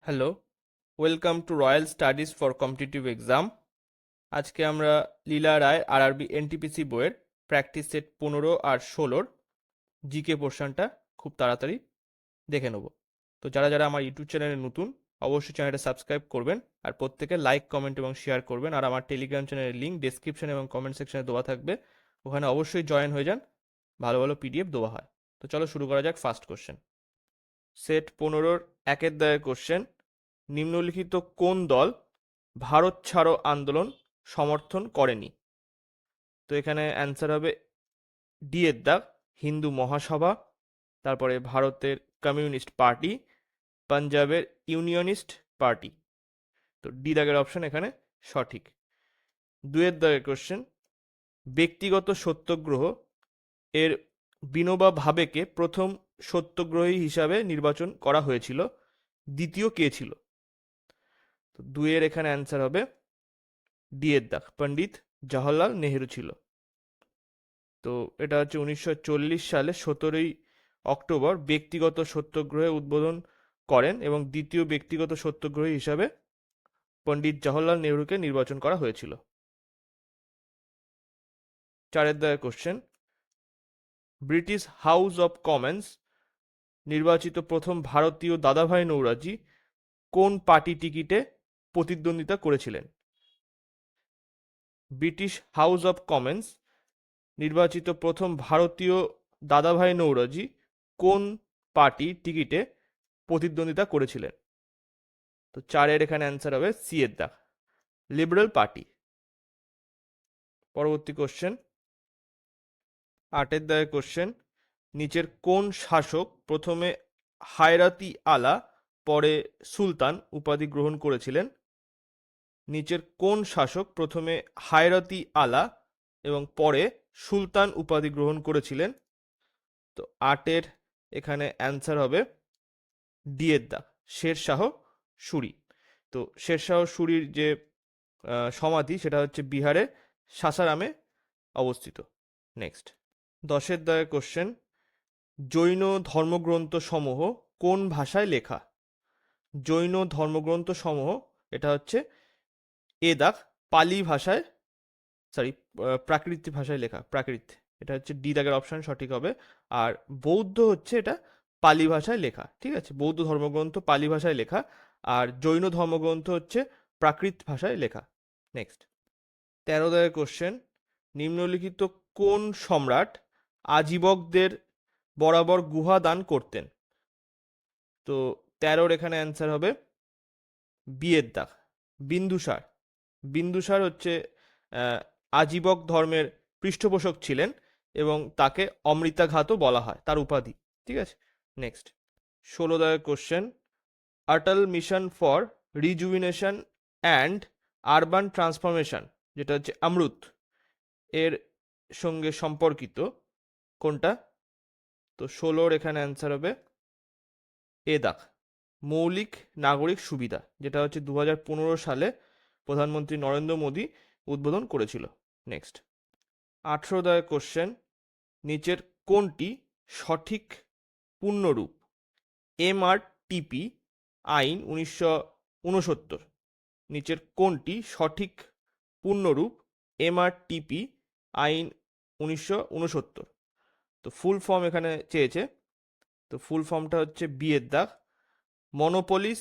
Hello, welcome to royal studies for competitive exam. আজকে আমরা লীলা রায় RRB NTPC বইয়ের practice set 15 আর 16 GK পোর্শনটা খুব তাড়াতাড়ি দেখে নেব। তো যারা যারা আমার ইউটিউব চ্যানেলে নতুন, অবশ্যই চ্যানেলটা সাবস্ক্রাইব করবেন আর প্রত্যেকে লাইক, কমেন্ট এবং শেয়ার করবেন। আর আমার টেলিগ্রাম চ্যানেলের লিঙ্ক ডেসক্রিপশন এবং কমেন্ট সেকশনে দেওয়া থাকবে, ওখানে অবশ্যই জয়েন হয়ে যান। ভালো ভালো পিডিএফ দেওয়া হয়। তো চলো শুরু করা যাক ফার্স্ট কোশ্চেন। সেট 15-র একের দাগের কোশ্চেন, নিম্নলিখিত কোন দল ভারত ছাড়ো আন্দোলন সমর্থন করেনি? তো এখানে অ্যান্সার হবে ডি এর দাগ, হিন্দু মহাসভা, তারপরে ভারতের কমিউনিস্ট পার্টি, পাঞ্জাবের ইউনিয়নিস্ট পার্টি। তো ডি দাগের অপশন এখানে সঠিক। দুয়ের দাগের কোশ্চেন, ব্যক্তিগত সত্যগ্রহ এর বিনোবা ভাবেকে প্রথম সত্যগ্রহী হিসাবে নির্বাচন করা হয়েছিল, দ্বিতীয় কে ছিল? তো দুয়ের এখানে অ্যান্সার হবে ডি এর দাগ, পণ্ডিত জওহরলাল নেহেরু ছিল। তো এটা হচ্ছে 1940 সালে 17ই অক্টোবর ব্যক্তিগত সত্যগ্রহে উদ্বোধন করেন এবং দ্বিতীয় ব্যক্তিগত সত্যগ্রহী হিসাবে পণ্ডিত জওহরলাল নেহরুকে নির্বাচন করা হয়েছিল। চারের দাগের question, British house of Commons নির্বাচিত প্রথম ভারতীয় দাদাভাই নৌরোজি কোন পার্টি টিকিটে প্রতিদ্বন্দ্বিতা করেছিলেন? ব্রিটিশ হাউস অফ কমন্স নির্বাচিত প্রথম ভারতীয় দাদাভাই নৌরোজি কোন পার্টি টিকিটে প্রতিদ্বন্দ্বিতা করেছিলেন? তো চারের এখানে অ্যান্সার হবে সি এর দাগ, লিবারেল পার্টি। পরবর্তী কোশ্চেন, আটের দাগের কোশ্চেন, নিচের কোন শাসক প্রথমে হায়রাতি আলা পরে সুলতান উপাধি গ্রহণ করেছিলেন? নিচের কোন শাসক প্রথমে হায়রাতি আলা এবং পরে সুলতান উপাধি গ্রহণ করেছিলেন? তো আটের এখানে অ্যান্সার হবে ডি এর দাগ, শেরশাহ সুরি। তো শেরশাহ সুরির যে সমাধি সেটা হচ্ছে বিহারের সাসারামে অবস্থিত। নেক্সট, দশের দাগের কোশ্চেন, জৈন ধর্মগ্রন্থ সমূহ কোন ভাষায় লেখা? জৈন ধর্মগ্রন্থ সমূহ এটা হচ্ছে এ দাগ, পালি ভাষায়, সরি প্রাকৃত ভাষায় লেখা, প্রাকৃত। এটা হচ্ছে ডি দাগের অপশন সঠিক হবে। আর বৌদ্ধ হচ্ছে এটা পালি ভাষায় লেখা, ঠিক আছে? বৌদ্ধ ধর্মগ্রন্থ পালি ভাষায় লেখা, আর জৈন ধর্মগ্রন্থ হচ্ছে প্রাকৃত ভাষায় লেখা। নেক্সট, 13 দাগের কোশ্চেন, নিম্নলিখিত কোন সম্রাট আজীবকদের বরাবর গুহা দান করতেন? তো 13-র এখানে অ্যান্সার হবে বি এর দাগ, বিন্দুসার। বিন্দুসার হচ্ছে আহ, আজীবক ধর্মের পৃষ্ঠপোষক ছিলেন এবং তাকে অমৃতাঘাতও বলা হয়, তার উপাধি। ঠিক আছে, নেক্সট, 16 দাগের question, Atal mission for rejuvenation and urban transformation যেটা হচ্ছে অমৃত, এর সঙ্গে সম্পর্কিত কোনটা? তো 16-র এখানে অ্যান্সার হবে এ দাগ, মৌলিক নাগরিক সুবিধা, যেটা হচ্ছে 2015 সালে প্রধানমন্ত্রী নরেন্দ্র মোদী উদ্বোধন করেছিল। নেক্সট, 18 দাগের কোশ্চেন, নিচের কোনটি সঠিক পূর্ণরূপ? এমআরটিপি আইন 1969, নিচের কোনটি সঠিক পূর্ণরূপ এমআরটিপি আইন 1969? তো ফুল ফর্ম এখানে চেয়েছে, তো ফুল ফর্মটা হচ্ছে বি এর দাগ, মনোপলিস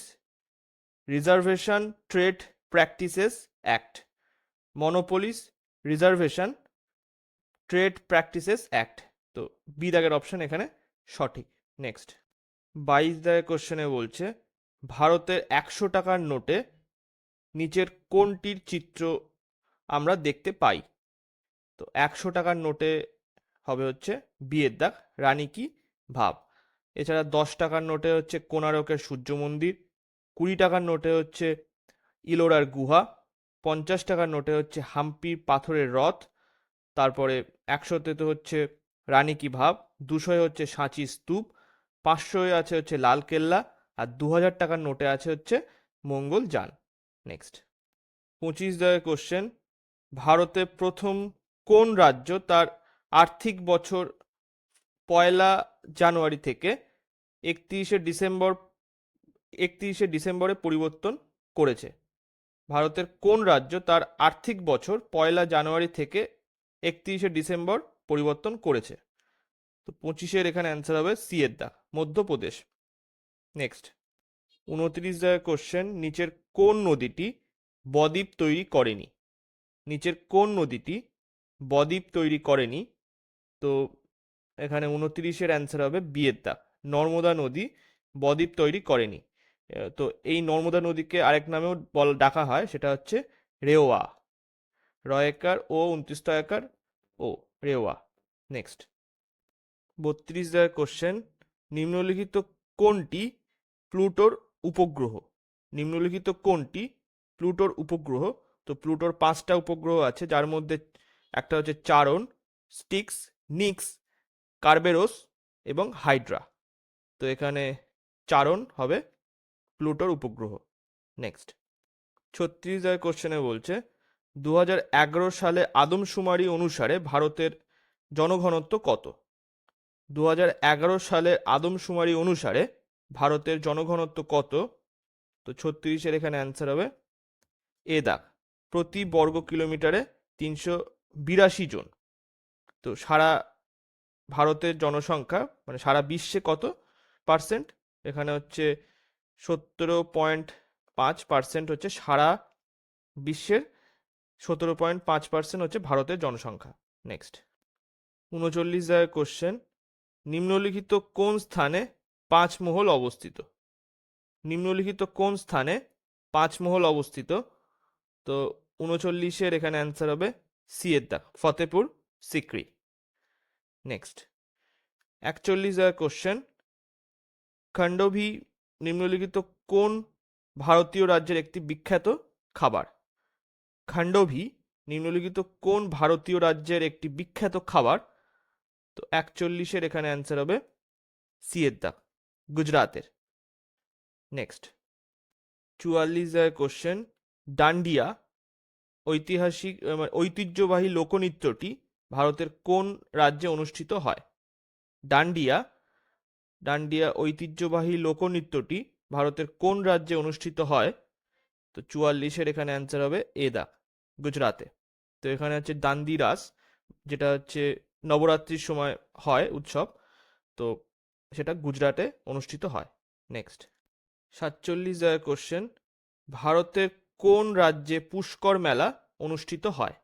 reservation trade practices act. মনোপলিস reservation trade practices act. তো বি দাগের অপশন এখানে সঠিক। নেক্সট, 22 দাগের কোশ্চেনে বলছে, ভারতের 100 টাকার নোটে নিচের কোনটির চিত্র আমরা দেখতে পাই? তো 100 টাকার নোটে হবে হচ্ছে বি এর দাগ, রানী কি ভাব। এছাড়া 10 টাকার নোটে হচ্ছে কোণারকের সূর্য মন্দির, 20 টাকার নোটে হচ্ছে ইলোরার গুহা, 50 টাকার নোটে হচ্ছে হাম্পির পাথরের রথ, তারপরে 100তে তো হচ্ছে রানী কি ভাব, 200 হচ্ছে সাঁচি স্তূপ, 500 আছে হচ্ছে লাল কেল্লা, আর 2000 টাকার নোটে আছে হচ্ছে মঙ্গল যান। নেক্সট, 25 দাগের কোশ্চেন, ভারতে প্রথম কোন রাজ্য তার আর্থিক বছর 1 জানুয়ারি থেকে 31 ডিসেম্বর ডিসেম্বরে পরিবর্তন করেছে? ভারতের কোন রাজ্য তার আর্থিক বছর 1 জানুয়ারি থেকে 31 ডিসেম্বর পরিবর্তন করেছে? তো 25 এখানে অ্যান্সার হবে সি এর দাগ, মধ্যপ্রদেশ। নেক্সট 29 কোশ্চেন, নিচের কোন নদীটি বদ্বীপ তৈরি করেনি? নিচের কোন নদীটি বদ্বীপ তৈরি করেনি? তো এখানে 29 অ্যান্সার হবে বি এর দাগ, নর্মদা নদী বদ্বীপ তৈরি করেনি। তো এই নর্মদা নদীকে আরেক নামেও ডাকা হয়, সেটা হচ্ছে রেওয়া। রয়েকার ও 29 ও রেওয়া। নেক্সট 32 কোশ্চেন, নিম্নলিখিত কোনটি প্লুটোর উপগ্রহ? নিম্নলিখিত কোনটি প্লুটোর উপগ্রহ? তো প্লুটোর 5টা উপগ্রহ আছে, যার মধ্যে একটা হচ্ছে চারণ, স্টিক্স, নিক্স, কার্বেরোস এবং হাইড্রা। তো এখানে চারণ হবে প্লুটোর উপগ্রহ। নেক্সট 36 কোশ্চেনে বলছে 2011 সালে আদমশুমারি অনুসারে ভারতের জনঘনত্ব কত? 2011 সালের আদমশুমারি অনুসারে ভারতের জনঘনত্ব কত? তো 36 এখানে অ্যান্সার হবে এ দাগ, প্রতি বর্গ কিলোমিটারে 382 জন। তো সারা ভারতের জনসংখ্যা মানে সারা বিশ্বে কত পার্সেন্ট? এখানে হচ্ছে 17.5% হচ্ছে সারা বিশ্বের, 17.5% হচ্ছে ভারতের জনসংখ্যা। নেক্সট 39 কোশ্চেন, নিম্নলিখিত কোন স্থানে পাঁচমহল অবস্থিত? নিম্নলিখিত কোন স্থানে পাঁচমহল অবস্থিত? তো 39 এখানে অ্যান্সার হবে সি এর দাগ, ফতেপুর সিক্রি। নেক্সট 41 কোশ্চেন, খান্ডভি নিম্নলিখিত কোন ভারতীয় রাজ্যের একটি বিখ্যাত খাবার? খান্ডভি নিম্নলিখিত কোন ভারতীয় রাজ্যের একটি বিখ্যাত খাবার? তো 41 এখানে অ্যান্সার হবে সি এর দাগ, গুজরাতের। নেক্সট 44 কোশ্চেন, ডান্ডিয়া ঐতিহ্যবাহী লোকনৃত্যটি ভারতের কোন রাজ্যে অনুষ্ঠিত হয়? ডান্ডিয়া ডান্ডিয়া ঐতিহ্যবাহী লোকনৃত্যটি ভারতের কোন রাজ্যে অনুষ্ঠিত হয়? তো 44 এখানে অ্যান্সার হবে এ দাগ, গুজরাতে। তো এখানে হচ্ছে দান্দি রাস, যেটা হচ্ছে নবরাত্রির সময় হয় উৎসব, তো সেটা গুজরাটে অনুষ্ঠিত হয়। নেক্সট 47 কোশ্চেন, ভারতের কোন রাজ্যে পুষ্কর মেলা অনুষ্ঠিত হয়?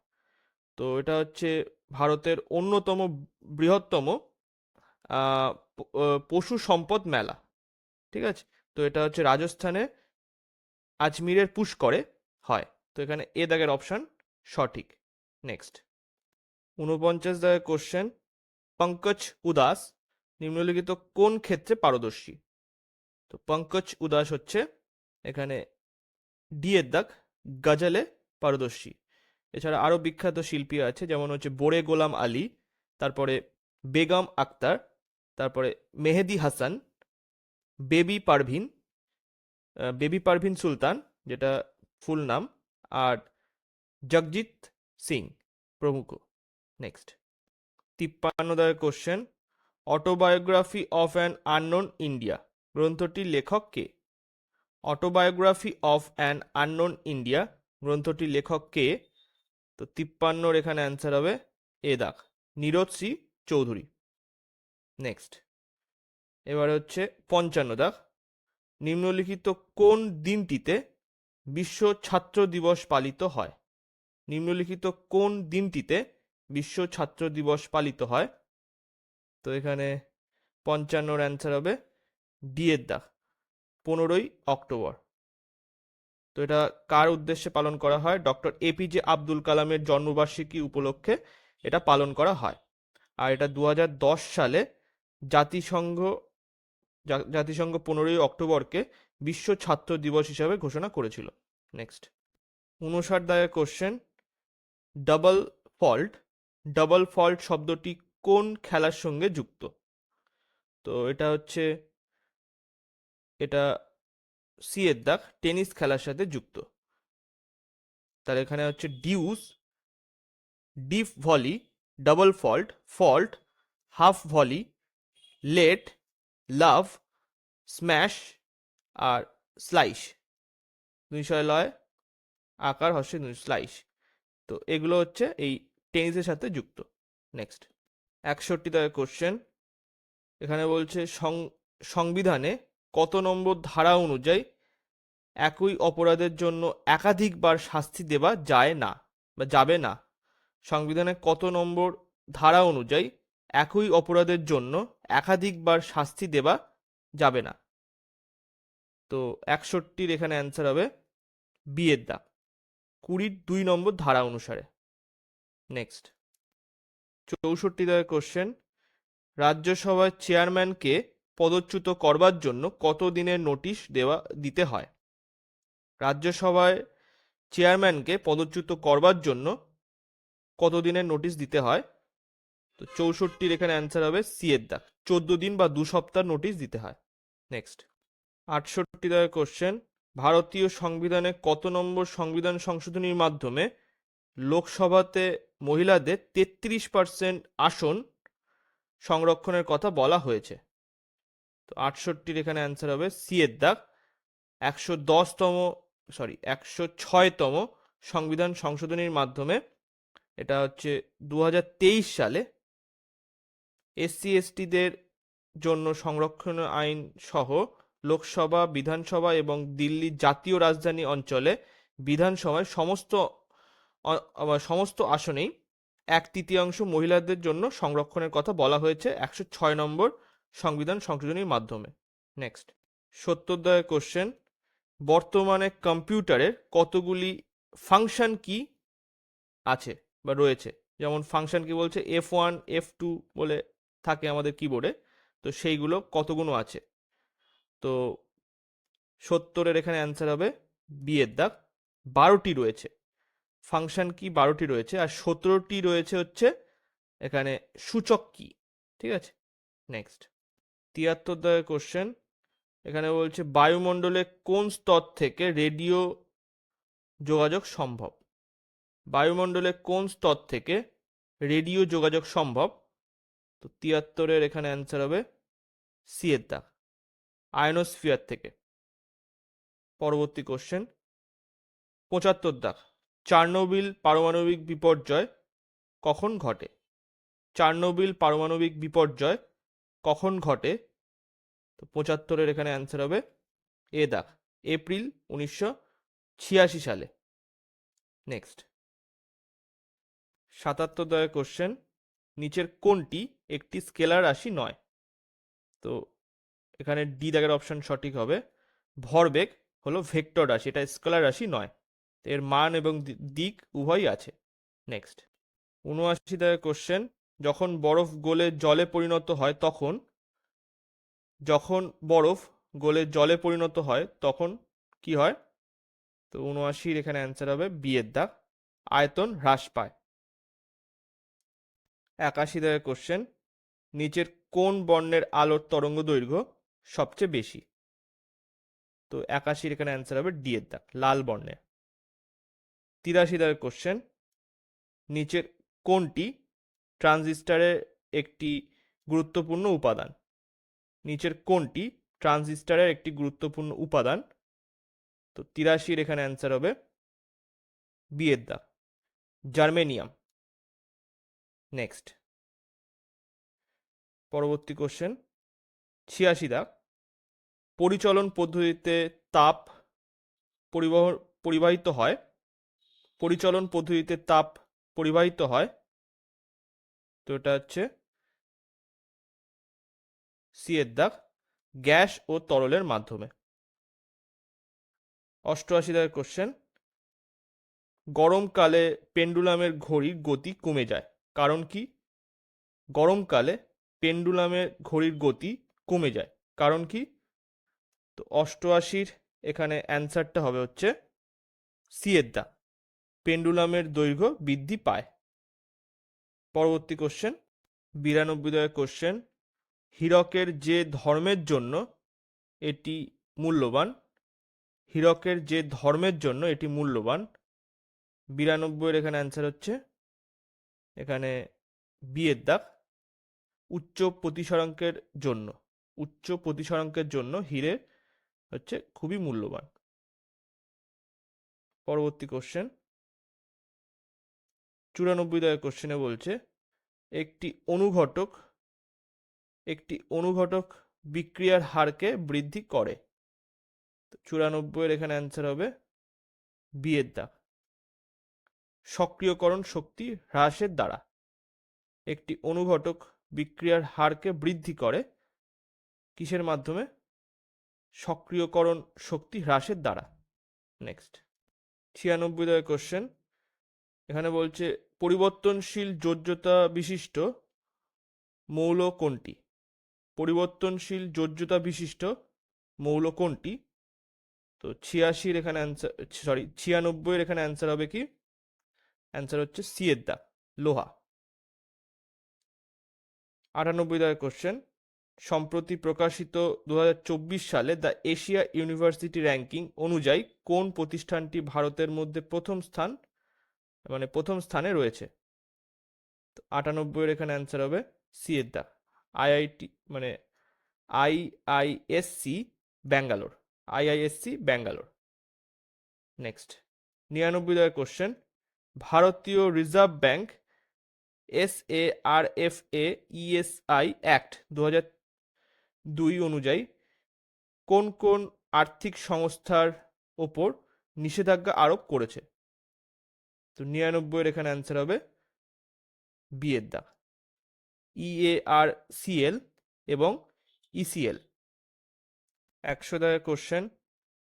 তো এটা হচ্ছে ভারতের অন্যতম বৃহত্তম পশু সম্পদ মেলা, ঠিক আছে? তো এটা হচ্ছে রাজস্থানে আজমিরের পুষ্করে হয়। তো এখানে এ দাগের অপশন সঠিক। নেক্সট 49 কোশ্চেন, পঙ্কজ উদাস নিম্নলিখিত কোন ক্ষেত্রে পারদর্শী? তো পঙ্কজ উদাস হচ্ছে এখানে ডি এর দাগ, গজলে পারদর্শী। এছাড়া আরও বিখ্যাত শিল্পী আছে, যেমন হচ্ছে বোরে গোলাম আলী, তারপরে বেগম আক্তার, তারপরে মেহেদি হাসান, বেবি পারভিন, সুলতান যেটা ফুল নাম, আর জগজিৎ সিং প্রমুখ। Next 53 question, autobiography of an unknown India গ্রন্থটির লেখক কে? Autobiography of an unknown India গ্রন্থটির লেখক কে? তো 53 এখানে অ্যান্সার হবে এ দাগ, নীরজ সি চৌধুরী। নেক্সট এবারে হচ্ছে 55 দাগ, নিম্নলিখিত কোন দিনটিতে বিশ্ব ছাত্র দিবস পালিত হয়? নিম্নলিখিত কোন দিনটিতে বিশ্ব ছাত্র দিবস পালিত হয়? তো এখানে 55 অ্যান্সার হবে ডি এর দাগ, 15ই অক্টোবর। তো এটা কার উদ্দেশ্যে পালন করা হয়? ডক্টর এপিজে আব্দুল কালামের জন্মবার্ষিকী উপলক্ষে এটা পালন করা হয়। আর এটা 2010 সালে জাতিসংঘ 15ই অক্টোবরকে বিশ্ব ছাত্র দিবস হিসাবে ঘোষণা করেছিল। নেক্সট 59 কোশ্চেন, ডাবল ফল্ট শব্দটি কোন খেলার সঙ্গে যুক্ত? তো এটা সি এর দাগ, টেনিস খেলার সাথে যুক্ত। তাহলে এখানে হচ্ছে deuce, deep volley, double fault, half volley, let, love, smash আর স্লাইস, দুই শয় লয় আকার হর্ষে দুই স্লাইস। তো এগুলো হচ্ছে এই টেনিসের সাথে যুক্ত। নেক্সট 61 কোশ্চেন, এখানে বলছে সংবিধানে কত নম্বর ধারা অনুযায়ী একই অপরাধের জন্য একাধিকবার শাস্তি দেওয়া যায় না বা যাবে না? সংবিধানে কত নম্বর ধারা অনুযায়ী একই অপরাধের জন্য একাধিকবার শাস্তি দেওয়া যাবে না? তো 61 এখানে অ্যান্সার হবে বি এর দাগ, 20 নম্বর ধারা অনুসারে। নেক্সট 64 কোশ্চেন, রাজ্যসভার চেয়ারম্যানকে পদচ্যুত করবার জন্য কত দিনের নোটিশ দিতে হয়? রাজ্যসভায় চেয়ারম্যানকে পদচ্যুত করবার জন্য কত দিনের নোটিশ দিতে হয়? তো 64 এখানে অ্যান্সার হবে সি এর দাগ, 14 দিন বা 2 সপ্তাহ নোটিশ দিতে হয়। নেক্সট 68 কোশ্চেন, ভারতীয় সংবিধানে কত নম্বর সংবিধান সংশোধনীর মাধ্যমে লোকসভাতে মহিলাদের 33% আসন সংরক্ষণের কথা বলা হয়েছে? তো 68 এখানে অ্যান্সার হবে সি এর দাগ, 106তম সংবিধান সংশোধনীর মাধ্যমে, এটা হচ্ছে 2023 সালে এসসি এসটিদের জন্য সংরক্ষণ আইন সহ লোকসভা, বিধানসভা এবং দিল্লি জাতীয় রাজধানী অঞ্চলে বিধানসভায় সমস্ত আসনেই 1/3 মহিলাদের জন্য সংরক্ষণের কথা বলা হয়েছে 106 নম্বর সংবিধান সংশোধনীর মাধ্যমে। নেক্সট 70 কোশ্চেন, বর্তমানে কম্পিউটারের কতগুলি ফাংশন কি আছে বা রয়েছে? যেমন ফাংশন কি বলছে F1 F2 বলে থাকে আমাদের কিবোর্ডে, তো সেইগুলো কতগুলো আছে? তো 70 এখানে অ্যান্সার হবে বি এর দাগ, 12টি রয়েছে। ফাংশন কি 12টি রয়েছে, আর 17টি রয়েছে হচ্ছে এখানে সূচক কি। ঠিক আছে। নেক্সট 73 কোশ্চেন, এখানে বলছে বায়ুমণ্ডলে কোন স্তর থেকে রেডিও যোগাযোগ সম্ভব? বায়ুমণ্ডলে কোন স্তর থেকে রেডিও যোগাযোগ সম্ভব? তো 73 এখানে অ্যান্সার হবে সি এর দাগ, আয়নোস্ফিয়ার থেকে। পরবর্তী কোশ্চেন 75 চার্নোবিল পারমাণবিক বিপর্যয় কখন ঘটে? চার্নোবিল পারমাণবিক বিপর্যয় কখন ঘটে? তো 75 এখানে অ্যান্সার হবে এ দাগ, এপ্রিল 1986 সালে। নেক্সট 77 কোশ্চেন, নিচের কোনটি একটি স্কেলার রাশি নয়? তো এখানে ডি দাগের অপশন সঠিক হবে, ভরবেগ হলো ভেক্টর রাশি, এটা স্কেলার রাশি নয়, এর মান এবং দিক উভয়ই আছে। নেক্সট 79 কোশ্চেন, যখন বরফ গলে জলে পরিণত হয় তখন, যখন বরফ গলে জলে পরিণত হয় তখন কি হয়? তো 79 এখানে অ্যান্সার হবে বি এর দাগ, আয়তন হ্রাস পায়। 81 কোশ্চেন, নিচের কোন বর্ণের আলোর তরঙ্গ দৈর্ঘ্য সবচেয়ে বেশি? তো 81 এখানে অ্যান্সার হবে ডি এর দাগ, লাল বর্ণের। 83 কোশ্চেন, নিচের কোনটি ট্রানজিস্টরের একটি গুরুত্বপূর্ণ উপাদান? নিচের কোনটি ট্রানজিস্টরের একটি গুরুত্বপূর্ণ উপাদান? তো 83 এখানে অ্যান্সার হবে বি এর দাগ, জার্মেনিয়াম। নেক্সট পরবর্তী কোশ্চেন 86 পরিচলন পদ্ধতিতে তাপ পরিবাহিত হয়, পরিচলন পদ্ধতিতে তাপ পরিবাহিত হয়, তো এটা হচ্ছে সি এর দাগ, গ্যাস ও তরলের মাধ্যমে। 88 কোশ্চেন, গরমকালে পেন্ডুলামের ঘড়ির গতি কমে যায়, কারণ কি? গরমকালে পেন্ডুলামের ঘড়ির গতি কমে যায়, কারণ কি? তো 88 এখানে অ্যান্সারটা হবে হচ্ছে সি এর দাগ, পেন্ডুলামের দৈর্ঘ্য বৃদ্ধি পায়। পরবর্তী কোশ্চেন 92 কোশ্চেন, হীরকের যে ধর্মের জন্য এটি মূল্যবান, হীরকের যে ধর্মের জন্য এটি মূল্যবান। 92 এখানে অ্যান্সার হচ্ছে এখানে বি এর দাগ, উচ্চ প্রতিসরাঙ্কের জন্য, উচ্চ প্রতিসরাঙ্কের জন্য হীরে হচ্ছে খুবই মূল্যবান। পরবর্তী কোশ্চেন 94 কোশ্চেনে বলছে একটি অনুঘটক বিক্রিয়ার হারকে বৃদ্ধি করে। 94 এখানে অ্যান্সার হবে বি এর দাগ, সক্রিয়করণ শক্তি হ্রাসের দ্বারা। একটি অনুঘটক বিক্রিয়ার হারকে বৃদ্ধি করে কিসের মাধ্যমে? সক্রিয়করণ শক্তি হ্রাসের দ্বারা। নেক্সট 96 কোশ্চেন, এখানে বলছে পরিবর্তনশীল যোজ্যতা বিশিষ্ট মৌল কোনটি? পরিবর্তনশীল যোজ্যতা বিশিষ্ট মৌল কোনটি? তো 86 এখানে অ্যান্সার, 96 এখানে অ্যান্সার হবে কি? অ্যান্সার হচ্ছে সি এর দাগ, লোহা। 98 কোশ্চেন, সম্প্রতি প্রকাশিত 2024 সালে দ্য এশিয়া ইউনিভার্সিটি র্যাঙ্কিং অনুযায়ী কোন প্রতিষ্ঠানটি ভারতের মধ্যে প্রথম স্থানে রয়েছে? তো 98 এখানে অ্যান্সার হবে সি এর দাগ, IIT IISc Bangalore, IISc Bangalore. Next 99 question, ভারতীয় reserve bank SARFA ESI act 2002 অনুযায়ী কোন কোন আর্থিক সংস্থার ওপর নিষেধাজ্ঞা আরোপ করেছে? তো 99 এখানে অ্যান্সার হবে বি এর দাগ, EARCL এবং ECL। 100 কোশ্চেন,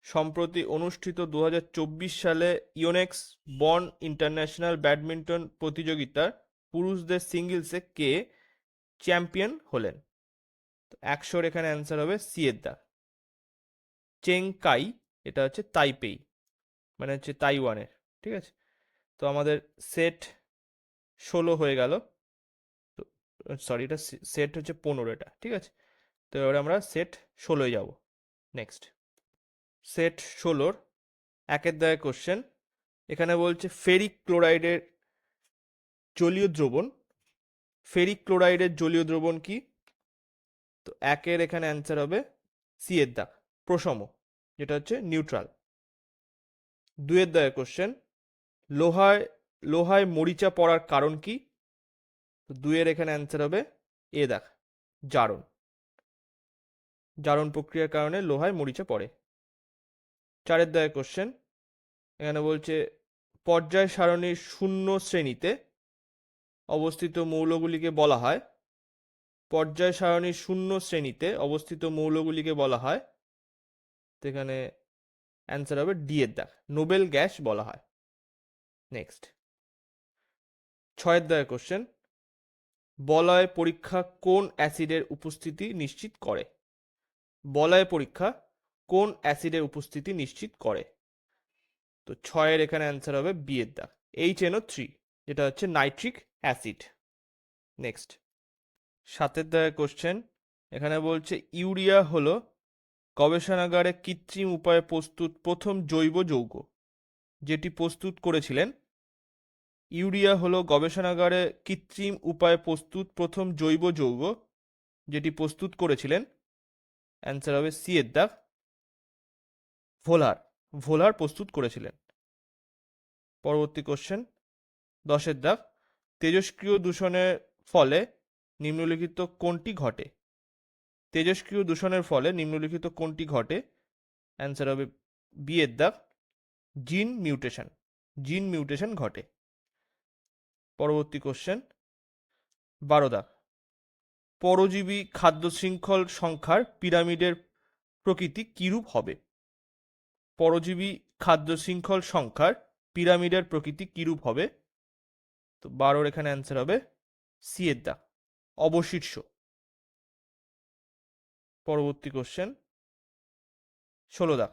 সম্প্রতি অনুষ্ঠিত 2024 সালে ইওনেক্স বর্ন ইন্টারন্যাশনাল ব্যাডমিন্টন প্রতিযোগিতার পুরুষদের সিঙ্গলসে কে চ্যাম্পিয়ন হলেন? তো 100 এখানে অ্যান্সার হবে সি এর দাগ, চেং কাই। এটা হচ্ছে তাইপেই, মানে হচ্ছে তাইওয়ানের। ঠিক আছে, তো আমাদের সেট 16 হয়ে গেল। তো সরি, এটা সেট হচ্ছে 15, এটা ঠিক আছে। তো এবারে আমরা সেট 16 যাব। নেক্সট সেট 16 1 দাগে কোশ্চেন, এখানে বলছে ফেরিক ক্লোরাইডের জলীয় দ্রবণ কি? তো 1 এখানে অ্যান্সার হবে সি এর দাগ, প্রশম, যেটা হচ্ছে নিউট্রাল। 2 দাগে কোশ্চেন, লোহায় মরিচা পড়ার কারণ কি? তো 2 এখানে অ্যান্সার হবে এ দাগ, জারণ প্রক্রিয়ার কারণে লোহায় মরিচা পড়ে। 4 দাগে কোশ্চেন, এখানে বলছে পর্যায় সারণীর 0 শ্রেণীতে অবস্থিত মৌলগুলিকে বলা হয়। পর্যায় সারণীর 0 শ্রেণীতে অবস্থিত মৌলগুলিকে বলা হয়, তো এখানে অ্যান্সার হবে ডি এর দাগ, নোবেল গ্যাস বলা হয়। নেক্সট 6 দাগে কোশ্চেন, বলয় পরীক্ষা কোন অ্যাসিডের উপস্থিতি নিশ্চিত করে? বলয় পরীক্ষা কোন অ্যাসিডের উপস্থিতি নিশ্চিত করে? তো 6 এখানে অ্যান্সার হবে বি এর দাগ, HNO3, যেটা হচ্ছে নাইট্রিক অ্যাসিড। নেক্সট 7 দাগে কোশ্চেন, এখানে বলছে ইউরিয়া হলো গবেষণাগারে কৃত্রিম উপায়ে প্রস্তুত প্রথম জৈব যৌগ যেটি প্রস্তুত করেছিলেন। ইউরিয়া হলো গবেষণাগারে কৃত্রিম উপায়ে প্রস্তুত প্রথম জৈব যৌগ যেটি প্রস্তুত করেছিলেন। অ্যান্সার হবে সি এর দাগ, ভোলার প্রস্তুত করেছিলেন। পরবর্তী কোশ্চেন 10 দাগ, তেজস্ক্রিয় দূষণের ফলে নিম্নলিখিত কোনটি ঘটে? তেজস্ক্রিয় দূষণের ফলে নিম্নলিখিত কোনটি ঘটে? অ্যান্সার হবে বি এর দাগ, জিন মিউটেশন ঘটে। পরবর্তী কোশ্চেন 12 দাগ, পরজীবী খাদ্য শৃঙ্খল সংখ্যার পিরামিডের প্রকৃতি কিরূপ হবে? পরজীবী খাদ্য শৃঙ্খল সংখ্যার পিরামিডের প্রকৃতি কিরূপ হবে? তো 12 এখানে অ্যান্সার হবে সি এর দাগ, অবশীর্ষ। পরবর্তী কোশ্চেন 16 দাগ,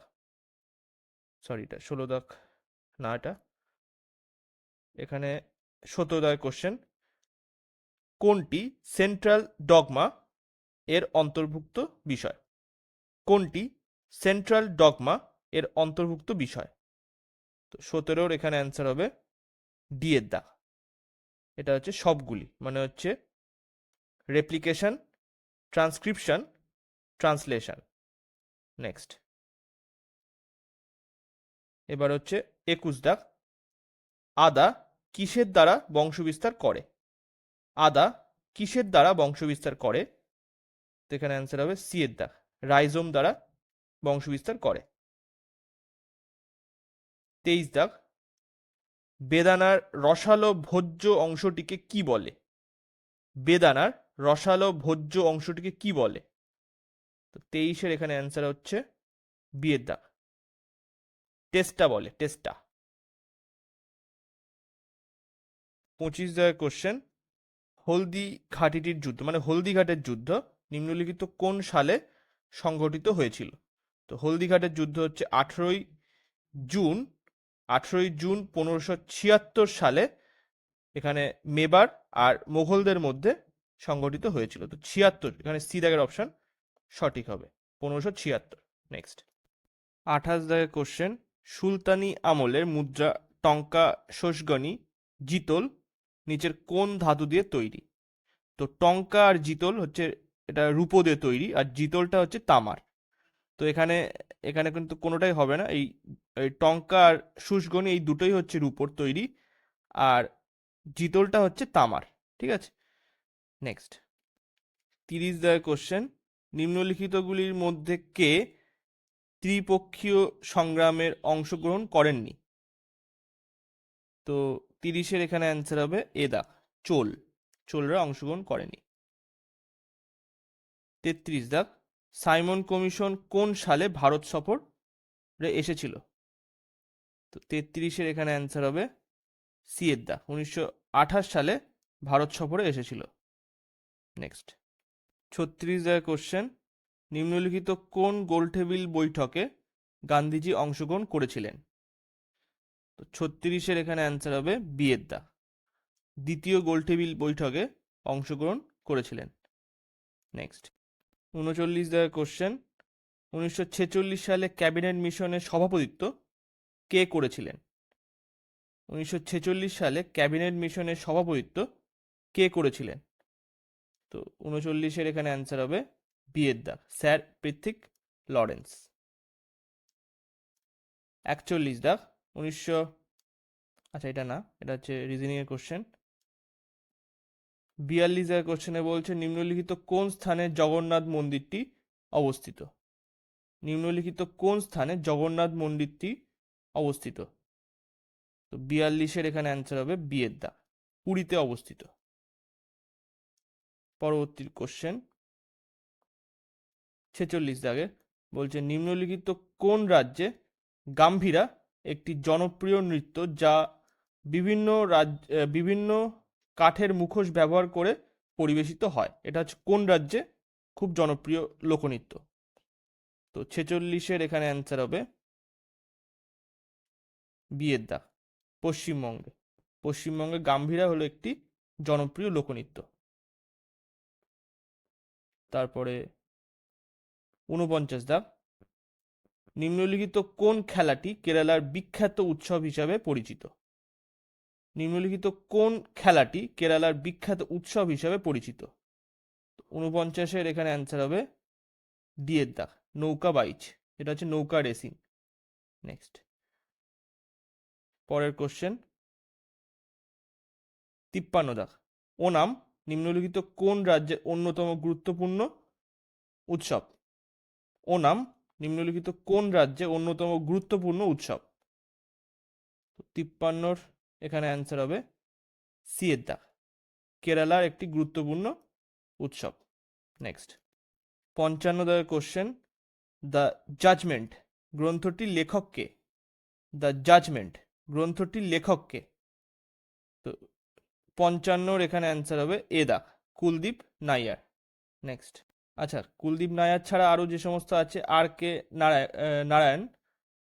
সরি এটা 16 দাগ না, এটা এখানে 17 দাগ কোশ্চেন, কোনটি সেন্ট্রাল ডগমা এর অন্তর্ভুক্ত বিষয়? কোনটি সেন্ট্রাল ডগমা এর অন্তর্ভুক্ত বিষয়? তো 17 এখানে অ্যান্সার হবে ডি এর দাগ, এটা হচ্ছে সবগুলি, মানে হচ্ছে রেপ্লিকেশন, ট্রান্সক্রিপশন, ট্রান্সলেশন। নেক্সট এবার হচ্ছে 21 দাগ, আদা কিসের দ্বারা বংশবিস্তার করে? আদা কিসের দ্বারা বংশবিস্তার করে? তো এখানে অ্যান্সার হবে সি এর দাগ, রাইজোম দ্বারা বংশবিস্তার করে। 23 দাগ, বেদানার রসালো ভোজ্য অংশটিকে কি বলে? বেদানার রসালো ভোজ্য অংশটিকে কি বলে? তো 23-এর এখানে অ্যান্সার হচ্ছে বি এর দাগ, টেস্টা বলে, টেস্টা। 25 দাগের কোশ্চেন, হলদি ঘাটিটির যুদ্ধ মানে হলদিঘাটের যুদ্ধ নিম্নলিখিত কোন সালে সংঘটিত হয়েছিল? তো হলদিঘাটের যুদ্ধ হচ্ছে 18ই জুন, 18ই জুন 1576 সালে এখানে মেবার আর মোগলদের মধ্যে সংঘটিত হয়েছিল। তো 76, এখানে সি দাগের অপশন সঠিক হবে, 1576। নেক্সট 28 দাগের কোশ্চেন, সুলতানি আমলের মুদ্রা টঙ্কা, শোষগণি, জিতল নিচের কোন ধাতু দিয়ে তৈরি? তো টঙ্কা আর জিতল হচ্ছে, এটা রূপো দিয়ে তৈরি, আর জিতলটা হচ্ছে তামার। তো এখানে এখানে কিন্তু কোনোটাই হবে না, এই এই টঙ্কা আর শুষ্গণি এই দুটোই হচ্ছে রূপোর তৈরি, আর জিতলটা হচ্ছে তামার। ঠিক আছে, নেক্সট 30 দাগের কোশ্চেন, নিম্নলিখিতগুলির মধ্যে কে ত্রিপক্ষীয় সংগ্রামের অংশগ্রহণ করেননি? তো 30-এর এখানে অ্যান্সার হবে এ দাগ, চোলরা অংশগ্রহণ করেনি। 33 দাগ, সাইমন কমিশন কোন সালে ভারত সফরে এসেছিল? তো 33-এর এখানে অ্যান্সার হবে সি এর দাগ, 1928 সালে ভারত সফরে এসেছিল। নেক্সট 36 দাগের কোশ্চেন, নিম্নলিখিত কোন গোলটেবিল বৈঠকে গান্ধীজি অংশগ্রহণ করেছিলেন? তো 36-এর এখানে অ্যান্সার হবে বি এর দাগ, দ্বিতীয় গোলটেবিল বৈঠকে অংশগ্রহণ করেছিলেন। নেক্সট 39 দাগের কোশ্চেন, 1946 সালে ক্যাবিনেট মিশনের সভাপতিত্ব কে করেছিলেন? 1946 সালে ক্যাবিনেট মিশনের সভাপতিত্ব কে করেছিলেন? তো 39-এর এখানে অ্যান্সার হবে বি এর দাগ, স্যার পৃথ্বী লরেন্স। 41 দাগ, আচ্ছা এটা না, এটা হচ্ছে রিজনিং এর কোশ্চেন। 42 দাগের কোশ্চেনে বলছে নিম্নলিখিত কোন স্থানে জগন্নাথ মন্দিরটি অবস্থিত? নিম্নলিখিত কোন স্থানে জগন্নাথ মন্দিরটি অবস্থিত? তো 42-এর এখানে অ্যান্সার হবে বি এর দাগ, পুরীতে অবস্থিত। পরবর্তী কোশ্চেন 46 দাগে বলছে নিম্নলিখিত কোন রাজ্যে গাম্ভীরা একটি জনপ্রিয় নৃত্য যা বিভিন্ন কাঠের মুখোশ ব্যবহার করে পরিবেশিত হয়? এটা হচ্ছে কোন রাজ্যে খুব জনপ্রিয় লোকনৃত্য? তো 46-এর এখানে অ্যান্সার হবে বি এর দাগ, পশ্চিমবঙ্গে। পশ্চিমবঙ্গে গাম্ভীরা হলো একটি জনপ্রিয় লোকনৃত্য। তারপরে 49 দাগ, নিম্নলিখিত কোন খেলাটি কেরালার বিখ্যাত উৎসব হিসাবে পরিচিত? নিম্নলিখিত কোন খেলাটি কেরালার বিখ্যাত উৎসব হিসাবে পরিচিত? 49-এর এখানে অ্যান্সার হবে ডি এর দাগ, নৌকা বাইচ, এটা হচ্ছে নৌকা রেসিং। নেক্সট পরের কোশ্চেন 53 দাগ, ওনাম নিম্নলিখিত কোন রাজ্যের অন্যতম গুরুত্বপূর্ণ উৎসব? ওনাম নিম্নলিখিত কোন রাজ্যে অন্যতম গুরুত্বপূর্ণ উৎসব? 53-র এখানে অ্যান্সার হবে সি এর দাগ, কেরালার একটি গুরুত্বপূর্ণ উৎসব। নেক্সট 55 দাগের কোশ্চেন, দ্য জাজমেন্ট গ্রন্থটির লেখক কে? দ্য জাজমেন্ট গ্রন্থটির লেখক কে? তো 55-র এখানে অ্যান্সার হবে এ দাগ, কুলদীপ নাইয়ার। নেক্সট আচ্ছা, কুলদীপ নায়ার ছাড়া আরও যে সমস্ত আছে, আর কে নারায়ণ,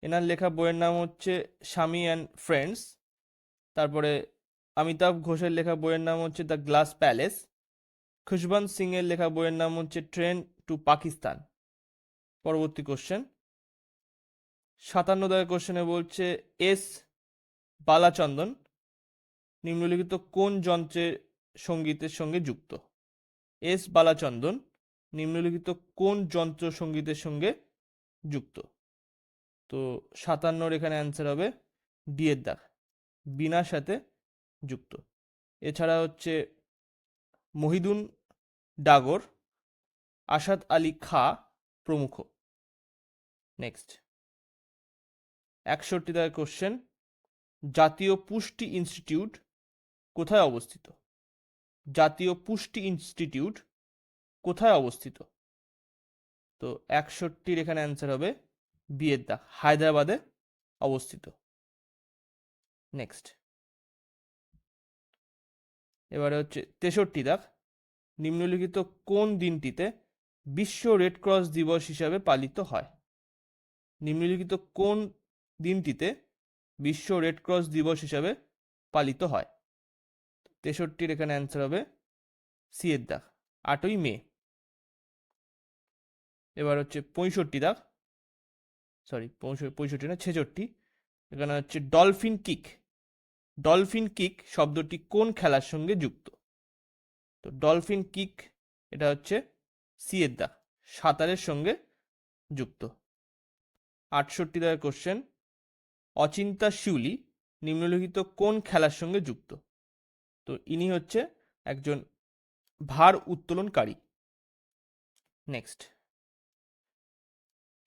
এনার লেখা বইয়ের নাম হচ্ছে স্বামী অ্যান্ড ফ্রেন্ডস। তারপরে অমিতাভ ঘোষের লেখা বইয়ের নাম হচ্ছে the glass palace. Khushwant Singh এর লেখা বইয়ের নাম হচ্ছে ট্রেন টু পাকিস্তান। পরবর্তী কোশ্চেন 57 দাগের কোশ্চেনে বলছে এস বালাচন্দন নিম্নলিখিত কোন যন্ত্রের সঙ্গীতের সঙ্গে যুক্ত? এস বালাচন্দন নিম্নলিখিত কোন যন্ত্র সঙ্গীতের সঙ্গে যুক্ত? তো 57 এখানে অ্যান্সার হবে ডি এর দাগ, বিনার সাথে যুক্ত। এছাড়া হচ্ছে মহিদুন ডাগর, আসাদ আলী খা প্রমুখ। নেক্সট 61 দাগের কোশ্চেন, জাতীয় পুষ্টি ইনস্টিটিউট কোথায় অবস্থিত? জাতীয় পুষ্টি ইনস্টিটিউট কোথায় অবস্থিত? তো 61 এখানে অ্যান্সার হবে বি এর দাগ, হায়দ্রাবাদে অবস্থিত। নেক্সট এবারে হচ্ছে 63 দাগ, নিম্নলিখিত কোন দিনটিতে বিশ্ব রেড ক্রস দিবস হিসাবে পালিত হয়? নিম্নলিখিত কোন দিনটিতে বিশ্ব রেড ক্রস দিবস হিসাবে পালিত হয়? 63 এখানে অ্যান্সার হবে সি এর দাগ, 8ই মে। এবার হচ্ছে 65 দাগ, সরি 65 না 66, এখানে হচ্ছে ডলফিন কিক। ডলফিন কিক শব্দটি কোন খেলার সঙ্গে যুক্ত? তো ডলফিন কিক এটা হচ্ছে সি এর দাগ, সাঁতারের সঙ্গে যুক্ত। 68 দাগের কোশ্চেন, অচিন্তা শিউলি নিম্নলিখিত কোন খেলার সঙ্গে যুক্ত? তো ইনি হচ্ছে একজন ভার উত্তোলনকারী। নেক্সট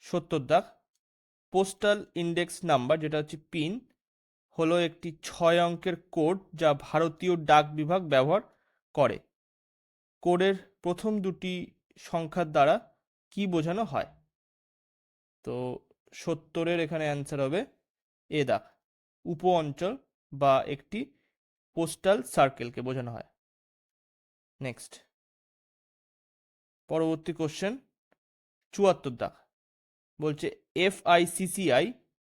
70 দাগ, পোস্টাল ইন্ডেক্স নাম্বার যেটা হচ্ছে পিন হলো একটি 6 অঙ্কের কোড যা ভারতীয় ডাক বিভাগ ব্যবহার করে। কোডের প্রথম দুটি সংখ্যার দ্বারা কি বোঝানো হয়? তো 70 এখানে অ্যান্সার হবে এ দাগ, উপ অঞ্চল বা একটি পোস্টাল সার্কেলকে বোঝানো হয়। নেক্সট পরবর্তী কোশ্চেন 74 দাগ, বলছে এফআইসিসিআই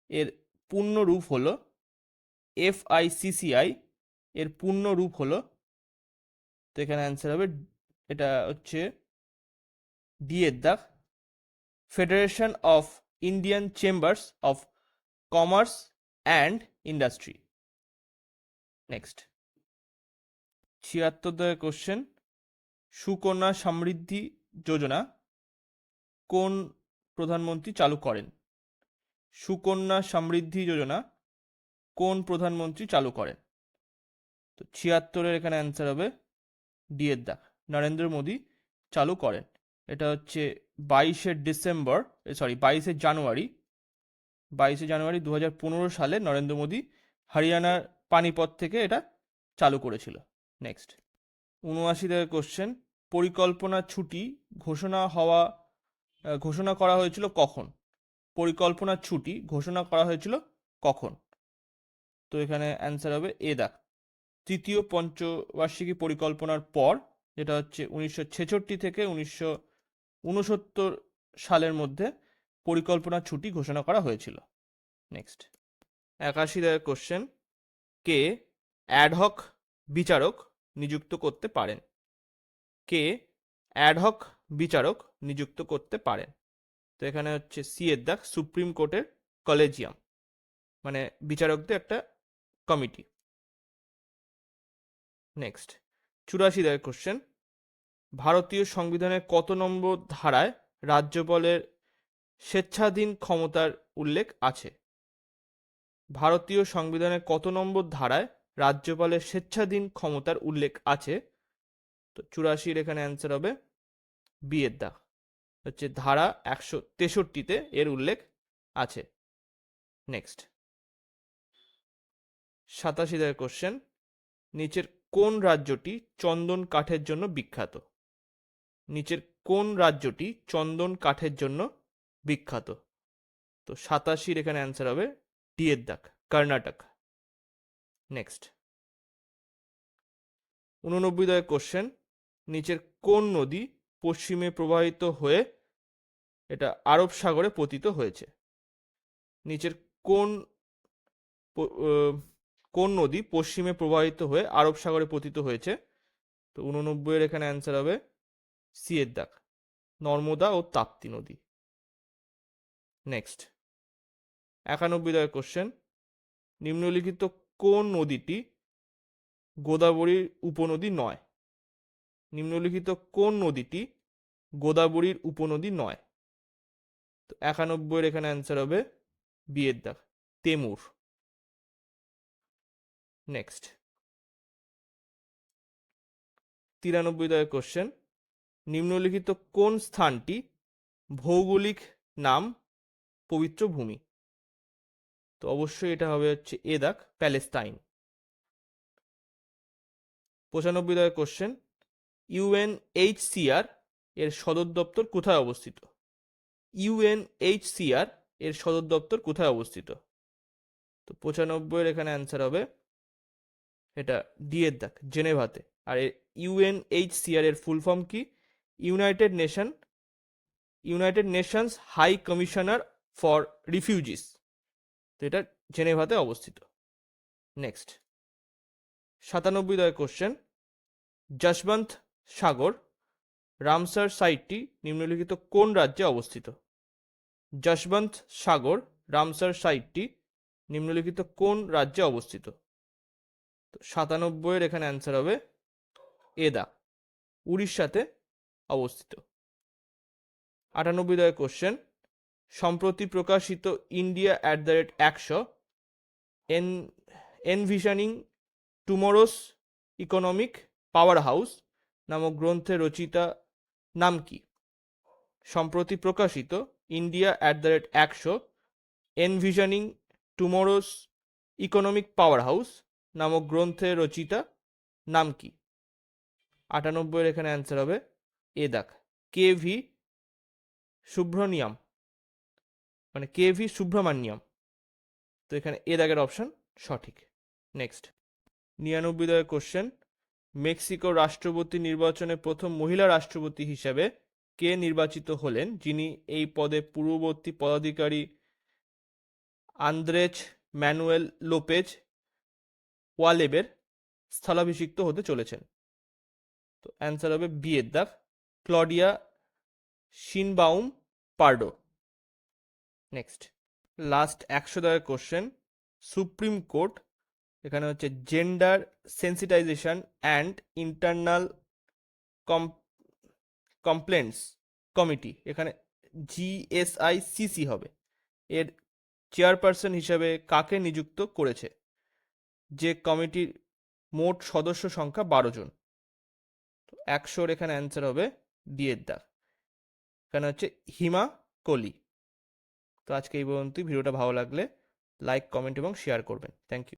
এর পূর্ণ রূপ হলো, এফআইসিসিআই এর পূর্ণ রূপ হলো, তো এখানে অ্যান্সার হবে, এটা হচ্ছে ডি এর দাগ, federation of Indian chambers of commerce and industry. Next 76 দাগের কোশ্চেন, সুকন্যা সমৃদ্ধি যোজনা কোন প্রধানমন্ত্রী চালু করেন? সুকন্যা সমৃদ্ধি যোজনা কোন প্রধানমন্ত্রী চালু করেন? তো 76 এখানে অ্যান্সার হবে ডি এর দাগ, নরেন্দ্র মোদী চালু করেন। এটা হচ্ছে 22শে জানুয়ারি 2015 সালে নরেন্দ্র মোদী হরিয়ানার পানিপথ থেকে এটা চালু করেছিল। নেক্সট 79 দাগের কোশ্চেন, পরিকল্পনা ছুটি ঘোষণা করা হয়েছিল কখন? পরিকল্পনা ছুটি ঘোষণা করা হয়েছিল কখন? তো এখানে অ্যান্সার হবে এ দাগ, তৃতীয় পঞ্চবার্ষিকী পরিকল্পনার পর, যেটা হচ্ছে 1966 থেকে 1969 সালের মধ্যে পরিকল্পনা ছুটি ঘোষণা করা হয়েছিল। নেক্সট 81 দাগের কোশ্চেন, কে অ্যাডহক বিচারক নিযুক্ত করতে পারেন? কে অ্যাডহক বিচারক নিযুক্ত করতে পারেন? তো এখানে হচ্ছে সি এর দাগ, সুপ্রিম কোর্টের কলেজিয়াম, মানে বিচারকদের একটা কমিটি। নেক্সট 84 দাগের কোশ্চেন, ভারতীয় সংবিধানের কত নম্বর ধারায় রাজ্যপালের স্বেচ্ছাধীন ক্ষমতার উল্লেখ আছে? ভারতীয় সংবিধানের কত নম্বর ধারায় রাজ্যপালের স্বেচ্ছাধীন ক্ষমতার উল্লেখ আছে? তো 84 এখানে অ্যান্সার হবে বি এর দাগ, হচ্ছে ধারা 163-তে এর উল্লেখ আছে। নেক্সট 87 দাগের কোশ্চেন, নিচের কোন রাজ্যটি চন্দন কাঠের জন্য বিখ্যাত? নিচের কোন রাজ্যটি চন্দন কাঠের জন্য বিখ্যাত? তো 87 এখানে অ্যান্সার হবে ডি এর দাগ, কর্ণাটক। নেক্সট 89 দাগের কোশ্চেন, নিচের কোন নদী পশ্চিমে প্রবাহিত হয়ে এটা আরব সাগরে পতিত হয়েছে? নিচের কোন কোন নদী পশ্চিমে প্রবাহিত হয়ে আরব সাগরে পতিত হয়েছে? তো 89 এখানে অ্যান্সার হবে সি এর দাগ, নর্মদা ও তাপ্তি নদী। নেক্সট 91 দাগের কোশ্চেন, নিম্নলিখিত কোন নদীটি গোদাবরীর উপনদী নয়? নিম্নলিখিত কোন নদীটি গোদাবরীর উপনদী নয়? তো 91 এখানে অ্যান্সার হবে বি এর দাগ তেমুর। নেক্সট 93 দাগের কোশ্চেন, নিম্নলিখিত কোন স্থানটি ভৌগোলিক নাম পবিত্র ভূমি? তো অবশ্যই এটা হবে হচ্ছে এ দাগ প্যালেস্টাইন। 95 দাগের কোশ্চেন, ইউএনএইচসিআর এর সদর দপ্তর কোথায় অবস্থিত? ইউএনএইচসিআর এর সদর দপ্তর কোথায় অবস্থিত? তো 95 এখানে অ্যান্সার হবে এটা ডি এর দাগ জেনেভাতে। আর ইউএনএইচসিআর এর ফুল ফর্ম কি? United Nations high commissioner for refugees. তো এটা জেনেভাতে অবস্থিত। নেক্সট 97 দাগের কোশ্চেন, যশবন্ত সাগর রামসার সাইটটি নিম্নলিখিত কোন রাজ্যে অবস্থিত? যশবন্ত সাগর রামসার সাইটটি নিম্নলিখিত কোন রাজ্যে অবস্থিত? তো 97 এখানে অ্যান্সার হবে এদা উড়িষ্যাতে অবস্থিত। 98 দাগের কোশ্চেন, সম্প্রতি প্রকাশিত India @100 envisioning tomorrow's economic power house নামক গ্রন্থের রচিতা নাম কি? সম্প্রতি প্রকাশিত India @100 envisioning tomorrow's economic power house নামক গ্রন্থের রচিতা নাম কি? 98 এখানে অ্যান্সার হবে এ দাগ কেভি সুব্রনিয়াম, মানে কেভি সুব্রমণ্যম। তো এখানে এ দাগের অপশন সঠিক। নেক্সট 99 দাগের কোশ্চেন, মেক্সিকো রাষ্ট্রপতি নির্বাচনে প্রথম মহিলা রাষ্ট্রপতি হিসেবে কে নির্বাচিত হলেন, যিনি এই পদে পূর্ববর্তী পদাধিকারী আন্দ্রেজ ম্যানুয়েল লোপেজ ওয়ালেবের স্থলাভিষিক্ত হতে চলেছেন? তো অ্যান্সার হবে বি এর দাগ Claudia Sheinbaum Purdue. Next last 100 দাগের কোশ্চেন, সুপ্রিম কোর্ট এখানে হচ্ছে gender sensitisation and internal complaints committee, এখানে জিএসআইসিসি হবে, এর চেয়ারপারসন হিসেবে কাকে নিযুক্ত করেছে? যে কমিটির মোট সদস্য সংখ্যা 12 জন। তো 100 এখানে অ্যান্সার হবে ডি এর দাগ, এখানে হচ্ছে হিমা কোহলি। তো আজকে এই পর্যন্তই। ভিডিওটা ভালো লাগলে লাইক কমেন্ট এবং শেয়ার করবেন। Thank you.